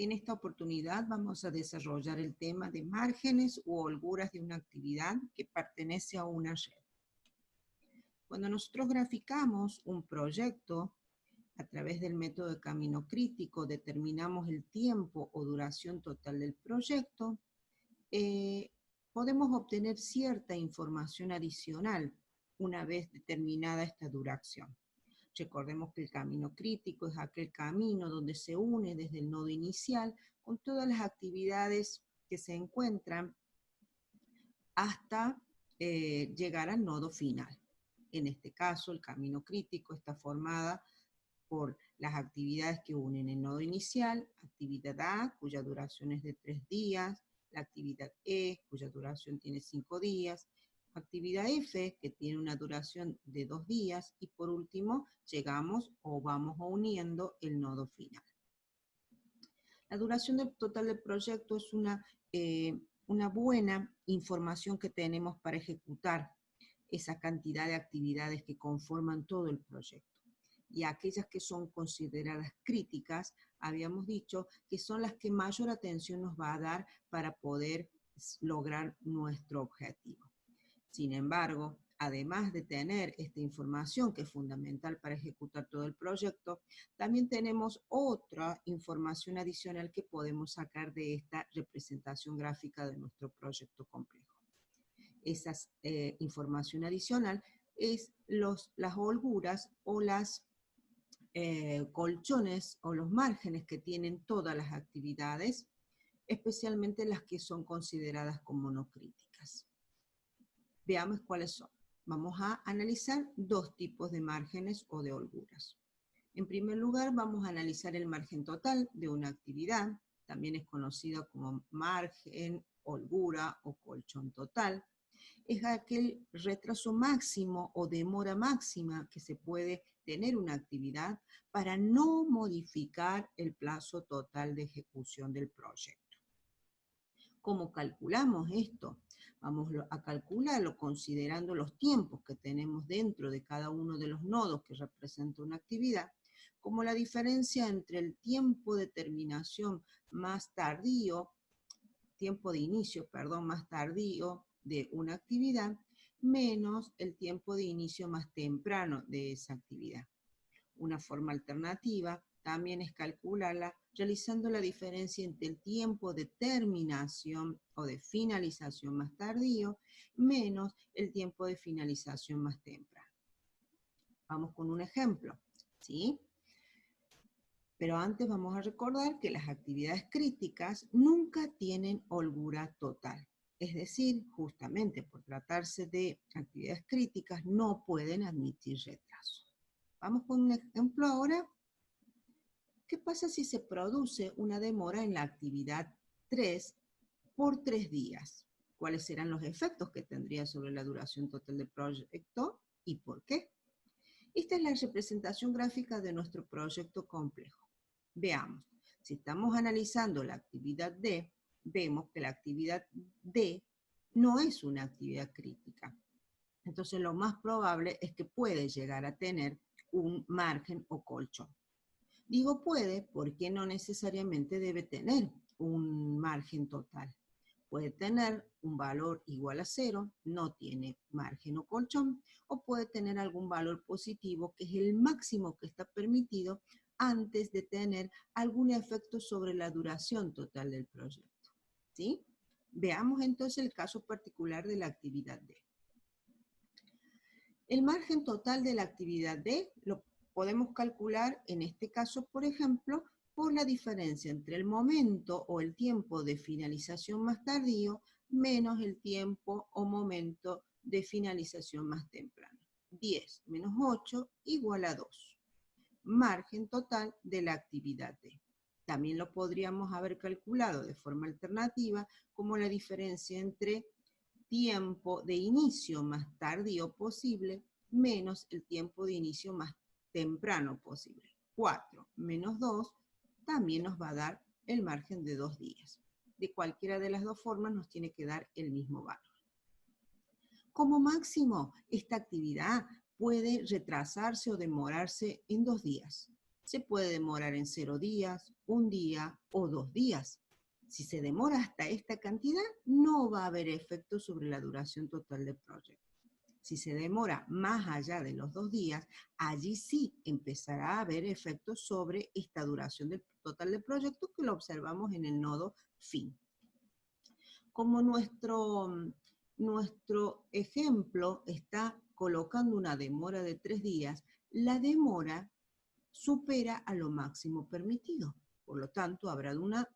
En esta oportunidad vamos a desarrollar el tema de márgenes u holguras de una actividad que pertenece a una red. Cuando nosotros graficamos un proyecto, a través del método de camino crítico determinamos el tiempo o duración total del proyecto, podemos obtener cierta información adicional una vez determinada esta duración. Recordemos que el camino crítico es aquel camino donde se une desde el nodo inicial con todas las actividades que se encuentran hasta llegar al nodo final. En este caso, el camino crítico está formado por las actividades que unen el nodo inicial, actividad A, cuya duración es de 3 días, la actividad E, cuya duración tiene 5 días, actividad F, que tiene una duración de 2 días, y por último, llegamos o vamos uniendo el nodo final. La duración total del proyecto es una buena información que tenemos para ejecutar esa cantidad de actividades que conforman todo el proyecto. Y aquellas que son consideradas críticas, habíamos dicho que son las que mayor atención nos va a dar para poder lograr nuestro objetivo. Sin embargo, además de tener esta información que es fundamental para ejecutar todo el proyecto, también tenemos otra información adicional que podemos sacar de esta representación gráfica de nuestro proyecto complejo. Esa información adicional es las holguras o las colchones o los márgenes que tienen todas las actividades, especialmente las que son consideradas como no críticas. Veamos cuáles son. Vamos a analizar dos tipos de márgenes o de holguras. En primer lugar, vamos a analizar el margen total de una actividad, también es conocido como margen, holgura o colchón total. Es aquel retraso máximo o demora máxima que se puede tener una actividad para no modificar el plazo total de ejecución del proyecto. ¿Cómo calculamos esto? Vamos a calcularlo considerando los tiempos que tenemos dentro de cada uno de los nodos que representa una actividad, como la diferencia entre el tiempo de terminación más tardío, tiempo de inicio, perdón, más tardío de una actividad, menos el tiempo de inicio más temprano de esa actividad. Una forma alternativa también es calcularla realizando la diferencia entre el tiempo de terminación o de finalización más tardío menos el tiempo de finalización más temprano. Vamos con un ejemplo, ¿sí? Pero antes vamos a recordar que las actividades críticas nunca tienen holgura total. Es decir, justamente por tratarse de actividades críticas no pueden admitir retraso. Vamos con un ejemplo ahora. ¿Qué pasa si se produce una demora en la actividad 3 por 3 días? ¿Cuáles serán los efectos que tendría sobre la duración total del proyecto y por qué? Esta es la representación gráfica de nuestro proyecto complejo. Veamos, si estamos analizando la actividad D, vemos que la actividad D no es una actividad crítica. Entonces lo más probable es que puede llegar a tener un margen o colchón. Digo puede porque no necesariamente debe tener un margen total. Puede tener un valor igual a 0, no tiene margen o colchón, o puede tener algún valor positivo que es el máximo que está permitido antes de tener algún efecto sobre la duración total del proyecto. ¿Sí? Veamos entonces el caso particular de la actividad D. El margen total de la actividad D lo podemos calcular en este caso, por ejemplo, por la diferencia entre el momento o el tiempo de finalización más tardío menos el tiempo o momento de finalización más temprano. 10 menos 8 igual a 2. Margen total de la actividad D. También lo podríamos haber calculado de forma alternativa como la diferencia entre tiempo de inicio más tardío posible menos el tiempo de inicio más temprano posible. 4 menos 2 también nos va a dar el margen de 2 días. De cualquiera de las dos formas nos tiene que dar el mismo valor. Como máximo, esta actividad puede retrasarse o demorarse en 2 días. Se puede demorar en 0 días, 1 día o 2 días. Si se demora hasta esta cantidad, no va a haber efecto sobre la duración total del proyecto. Si se demora más allá de los 2 días, allí sí empezará a haber efectos sobre esta duración total del proyecto que lo observamos en el nodo fin. Como nuestro ejemplo está colocando una demora de 3 días, la demora supera a lo máximo permitido. Por lo tanto, habrá una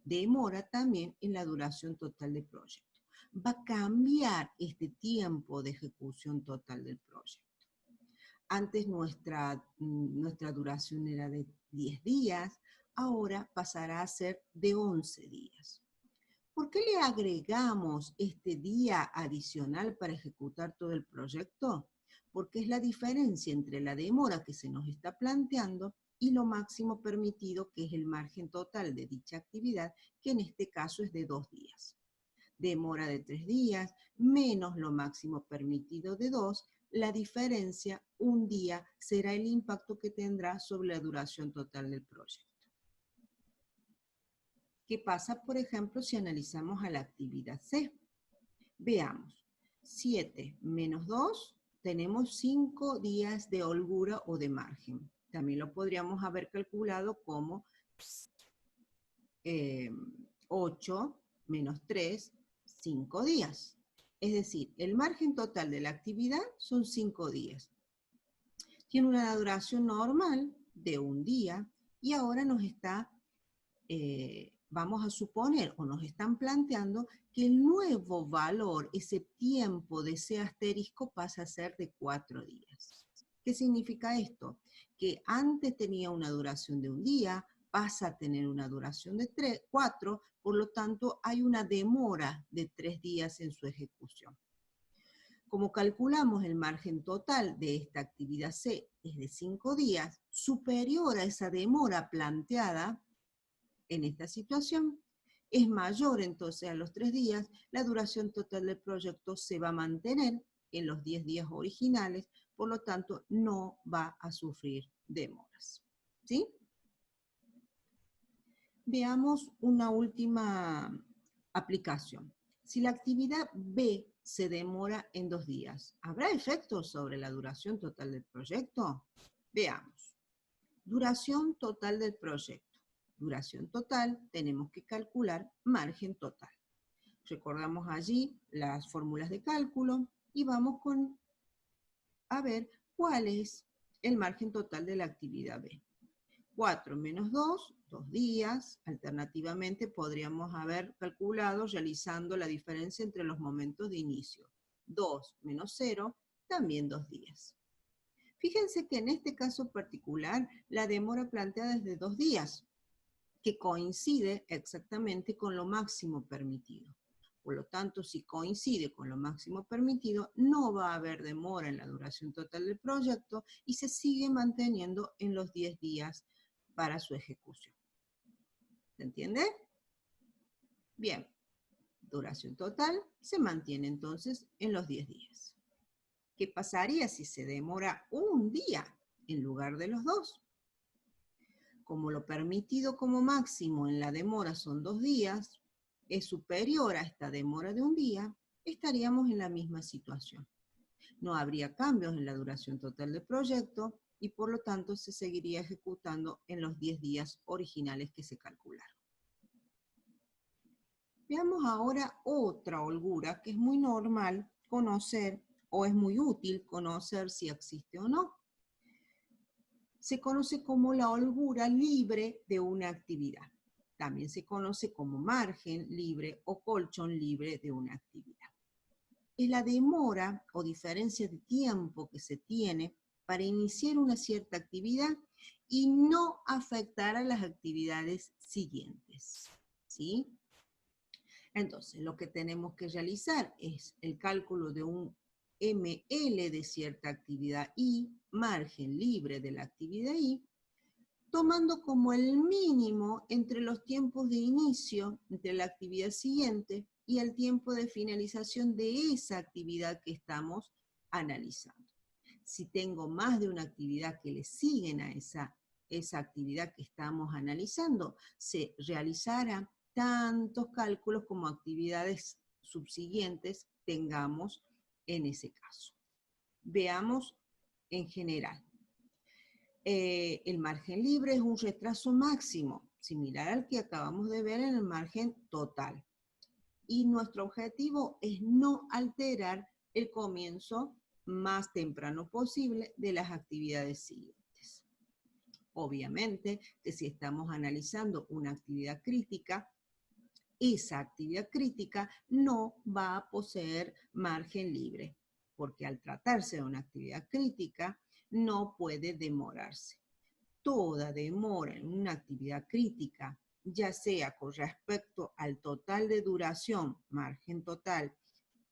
demora también en la duración total del proyecto. Va a cambiar este tiempo de ejecución total del proyecto. Antes nuestra duración era de 10 días, ahora pasará a ser de 11 días. ¿Por qué le agregamos este día adicional para ejecutar todo el proyecto? Porque es la diferencia entre la demora que se nos está planteando y lo máximo permitido, que es el margen total de dicha actividad, que en este caso es de 2 días. Demora de 3 días, menos lo máximo permitido de 2, la diferencia, 1 día, será el impacto que tendrá sobre la duración total del proyecto. ¿Qué pasa, por ejemplo, si analizamos a la actividad C? Veamos, 7 menos 2, tenemos 5 días de holgura o de margen. También lo podríamos haber calculado como 8 menos 3, 5 días. Es decir, el margen total de la actividad son 5 días. Tiene una duración normal de 1 día y ahora nos está, vamos a suponer o nos están planteando que el nuevo valor, ese tiempo de ese asterisco pasa a ser de 4 días. ¿Qué significa esto? Que antes tenía una duración de 1 día, pasa a tener una duración de 4, por lo tanto hay una demora de 3 días en su ejecución. Como calculamos el margen total de esta actividad C es de 5 días, superior a esa demora planteada en esta situación, es mayor entonces a los 3 días, la duración total del proyecto se va a mantener en los 10 días originales, por lo tanto no va a sufrir demoras. ¿Sí? Veamos una última aplicación. Si la actividad B se demora en 2 días, ¿habrá efectos sobre la duración total del proyecto? Veamos. Duración total del proyecto. Duración total, tenemos que calcular margen total. Recordamos allí las fórmulas de cálculo y vamos a ver cuál es el margen total de la actividad B. 4 menos 2, 2 días. Alternativamente podríamos haber calculado realizando la diferencia entre los momentos de inicio. 2 menos 0, también 2 días. Fíjense que en este caso particular la demora planteada es de 2 días, que coincide exactamente con lo máximo permitido. Por lo tanto, si coincide con lo máximo permitido, no va a haber demora en la duración total del proyecto y se sigue manteniendo en los 10 días para su ejecución. ¿Se entiende? Bien, duración total se mantiene entonces en los 10 días. ¿Qué pasaría si se demora 1 día en lugar de los 2? Como lo permitido como máximo en la demora son 2 días, es superior a esta demora de 1 día, estaríamos en la misma situación. No habría cambios en la duración total del proyecto y por lo tanto se seguiría ejecutando en los 10 días originales que se calcularon. Veamos ahora otra holgura que es muy normal conocer o es muy útil conocer si existe o no. Se conoce como la holgura libre de una actividad. También se conoce como margen libre o colchón libre de una actividad. Es la demora o diferencia de tiempo que se tiene para iniciar una cierta actividad y no afectar a las actividades siguientes. ¿Sí? Entonces, lo que tenemos que realizar es el cálculo de un ML de cierta actividad I, margen libre de la actividad I, tomando como el mínimo entre los tiempos de inicio, entre la actividad siguiente y el tiempo de finalización de esa actividad que estamos analizando. Si tengo más de una actividad que le siguen a esa esa actividad que estamos analizando, se realizara tantos cálculos como actividades subsiguientes tengamos en ese caso. Veamos en general. El margen libre es un retraso máximo, similar al que acabamos de ver en el margen total. Y nuestro objetivo es no alterar el comienzo más temprano posible de las actividades siguientes. Obviamente que si estamos analizando una actividad crítica, esa actividad crítica no va a poseer margen libre, porque al tratarse de una actividad crítica, no puede demorarse. Toda demora en una actividad crítica, ya sea con respecto al total de duración, margen total,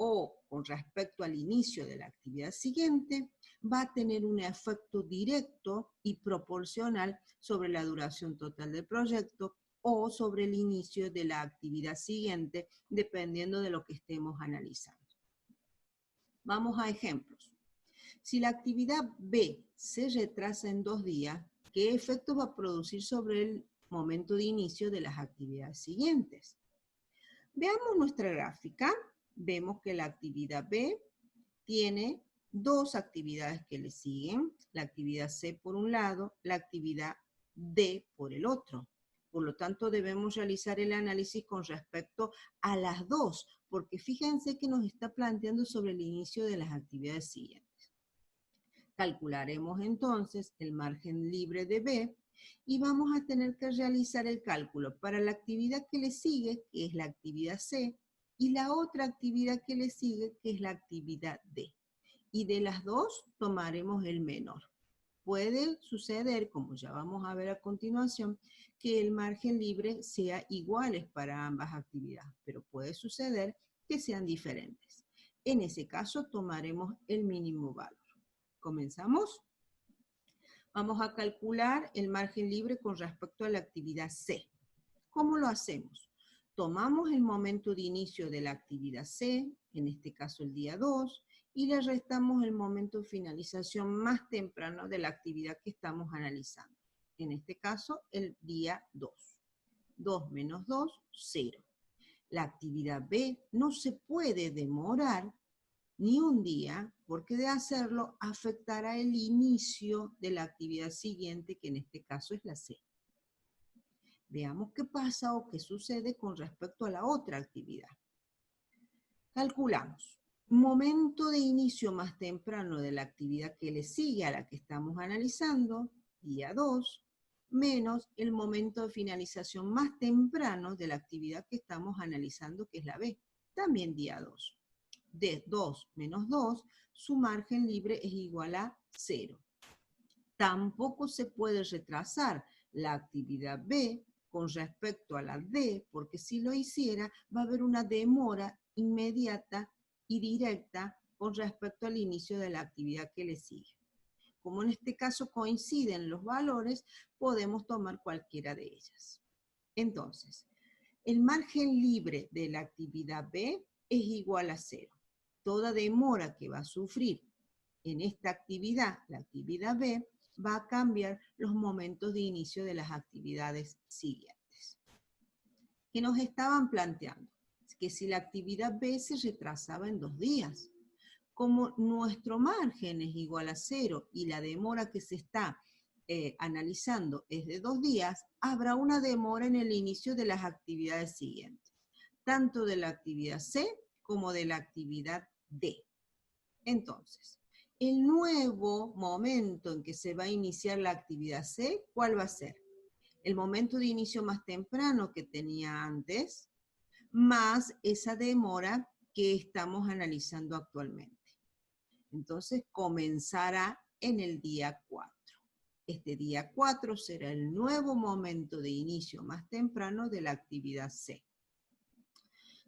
o con respecto al inicio de la actividad siguiente, va a tener un efecto directo y proporcional sobre la duración total del proyecto o sobre el inicio de la actividad siguiente, dependiendo de lo que estemos analizando. Vamos a ejemplos. Si la actividad B se retrasa en 2 días, ¿qué efecto va a producir sobre el momento de inicio de las actividades siguientes? Veamos nuestra gráfica. Vemos que la actividad B tiene 2 actividades que le siguen, la actividad C por un lado, la actividad D por el otro. Por lo tanto, debemos realizar el análisis con respecto a las 2, porque fíjense que nos está planteando sobre el inicio de las actividades siguientes. Calcularemos entonces el margen libre de B y vamos a tener que realizar el cálculo para la actividad que le sigue, que es la actividad C, y la otra actividad que le sigue, que es la actividad D. Y de las 2 tomaremos el menor. Puede suceder, como ya vamos a ver a continuación, que el margen libre sea iguales para ambas actividades, pero puede suceder que sean diferentes. En ese caso tomaremos el mínimo valor. ¿Comenzamos? Vamos a calcular el margen libre con respecto a la actividad C. ¿Cómo lo hacemos? Tomamos el momento de inicio de la actividad C, en este caso el día 2, y le restamos el momento de finalización más temprano de la actividad que estamos analizando. En este caso, el día 2. 2 menos 2, 0. La actividad B no se puede demorar ni un día, porque de hacerlo afectará el inicio de la actividad siguiente, que en este caso es la C. Veamos qué pasa o qué sucede con respecto a la otra actividad. Calculamos. Momento de inicio más temprano de la actividad que le sigue a la que estamos analizando, día 2, menos el momento de finalización más temprano de la actividad que estamos analizando, que es la B, también día 2. De 2 menos 2, su margen libre es igual a 0. Tampoco se puede retrasar la actividad B con respecto a la D, porque si lo hiciera, va a haber una demora inmediata y directa con respecto al inicio de la actividad que le sigue. Como en este caso coinciden los valores, podemos tomar cualquiera de ellas. Entonces, el margen libre de la actividad B es igual a 0. Toda demora que va a sufrir en esta actividad, la actividad B, va a cambiar los momentos de inicio de las actividades siguientes. ¿Qué nos estaban planteando? Que si la actividad B se retrasaba en 2 días, como nuestro margen es igual a 0 y la demora que se está analizando es de 2 días, habrá una demora en el inicio de las actividades siguientes, tanto de la actividad C como de la actividad D. Entonces, el nuevo momento en que se va a iniciar la actividad C, ¿cuál va a ser? El momento de inicio más temprano que tenía antes, más esa demora que estamos analizando actualmente. Entonces, comenzará en el día 4. Este día 4 será el nuevo momento de inicio más temprano de la actividad C.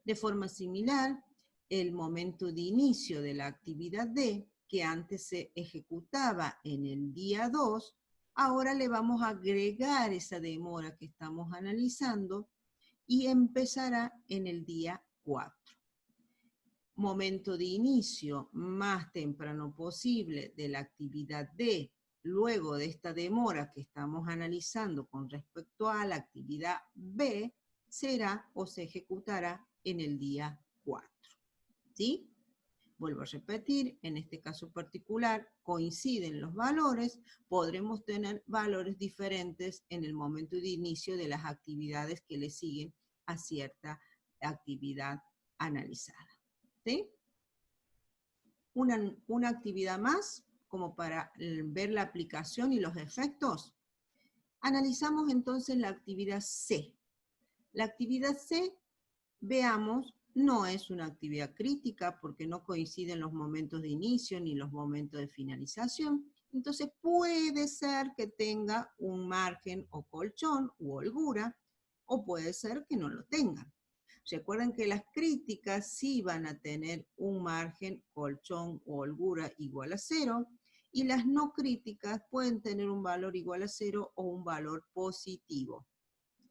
De forma similar, el momento de inicio de la actividad D, que antes se ejecutaba en el día 2, ahora le vamos a agregar esa demora que estamos analizando y empezará en el día 4. Momento de inicio más temprano posible de la actividad D luego de esta demora que estamos analizando con respecto a la actividad B, será o se ejecutará en el día 4. ¿Sí? Vuelvo a repetir, en este caso particular coinciden los valores, podremos tener valores diferentes en el momento de inicio de las actividades que le siguen a cierta actividad analizada. ¿Sí? Una actividad más, como para ver la aplicación y los efectos. Analizamos entonces la actividad C. La actividad C, veamos, no es una actividad crítica porque no coinciden los momentos de inicio ni los momentos de finalización. Entonces puede ser que tenga un margen o colchón u holgura, o puede ser que no lo tenga. Recuerden que las críticas sí van a tener un margen, colchón o holgura igual a 0, y las no críticas pueden tener un valor igual a 0 o un valor positivo.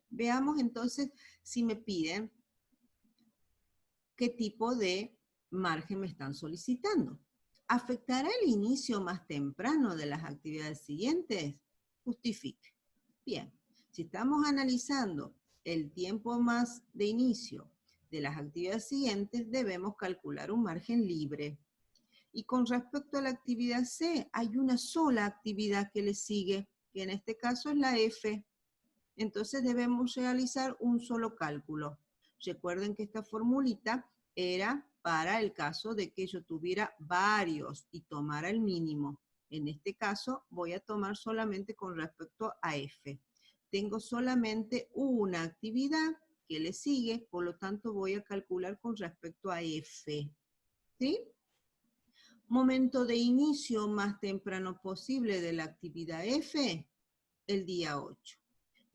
Veamos entonces si me piden qué tipo de margen me están solicitando. ¿Afectará el inicio más temprano de las actividades siguientes? Justifique. Bien, si estamos analizando el tiempo más de inicio de las actividades siguientes, debemos calcular un margen libre. Y con respecto a la actividad C, hay una sola actividad que le sigue, que en este caso es la F. Entonces debemos realizar un solo cálculo. Recuerden que esta formulita era para el caso de que yo tuviera varios y tomara el mínimo. En este caso voy a tomar solamente con respecto a F. Tengo solamente una actividad que le sigue, por lo tanto voy a calcular con respecto a F. ¿Sí? Momento de inicio más temprano posible de la actividad F, el día 8.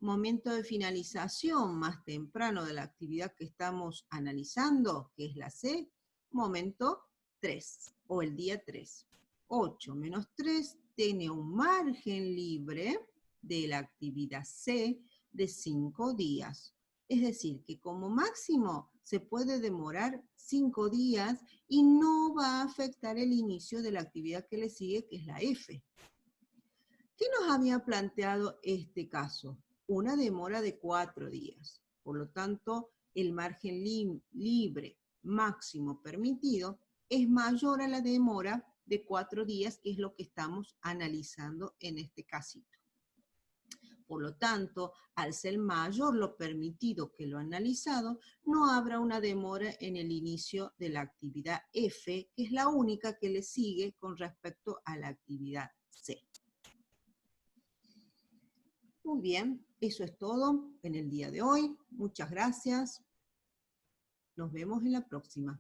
Momento de finalización más temprano de la actividad que estamos analizando, que es la C, momento 3 o el día 3. 8 menos 3 tiene un margen libre de la actividad C de 5 días. Es decir, que como máximo se puede demorar 5 días y no va a afectar el inicio de la actividad que le sigue, que es la F. ¿Qué nos había planteado este caso? Una demora de 4 días. Por lo tanto, el margen libre máximo permitido es mayor a la demora de 4 días, que es lo que estamos analizando en este casito. Por lo tanto, al ser mayor lo permitido que lo analizado, no habrá una demora en el inicio de la actividad F, que es la única que le sigue con respecto a la actividad C. Muy bien, eso es todo en el día de hoy. Muchas gracias. Nos vemos en la próxima.